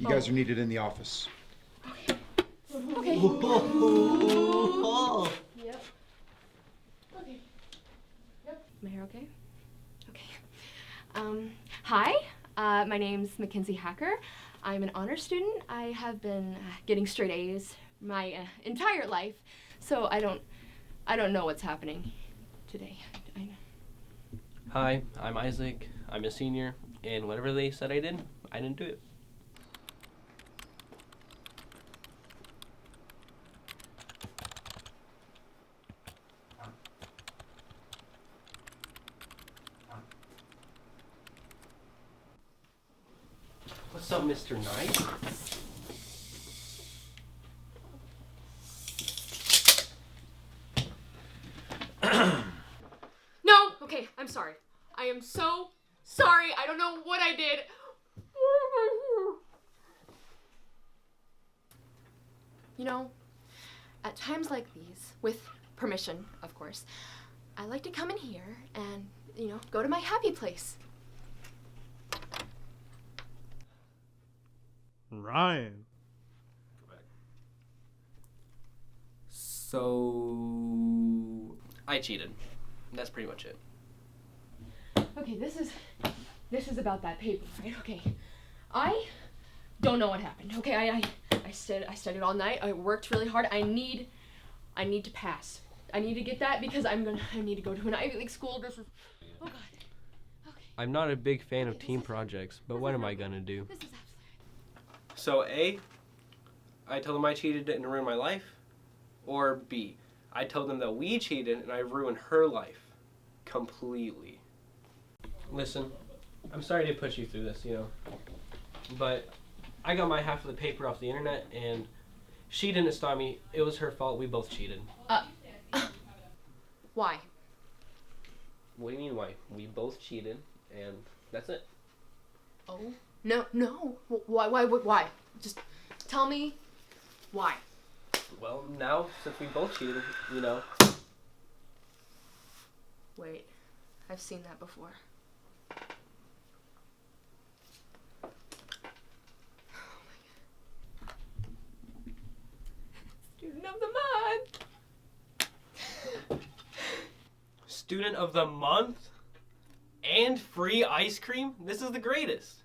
You guys are needed in the office. Okay. Whoa. Yep. Okay. Yep. My hair okay? Okay. Hi. My name's Mackenzie Hacker. I'm an honor student. I have been getting straight A's my entire life, so I don't know what's happening today. Hi, I'm Isaac. I'm a senior, and whatever they said I didn't do it. What's up, Mr. Knight? No! Okay, I'm sorry. I am so sorry. I don't know what I did. You know, at times like these, with permission, of course, I like to come in here and, go to my happy place. Ryan. So I cheated. That's pretty much it. Okay, this is about that paper, right? Okay, I don't know what happened. Okay, I studied all night. I worked really hard. I need to pass. I need to get that because I need to go to an Ivy League school. This is, oh God. Okay. I'm not a big fan of team projects, but what am I gonna do? This is absolutely. So A, I told them I cheated and ruined my life, or B, I told them that we cheated and I ruined her life completely. Listen, I'm sorry to put you through this, but I got my half of the paper off the internet and she didn't stop me. It was her fault. We both cheated. Why? What do you mean why? We both cheated and that's it. Oh, no. Why? Just tell me why. Well, now, since we both cheated, Wait, I've seen that before. Oh my God. Student of the month! Student of the month and free ice cream? This is the greatest.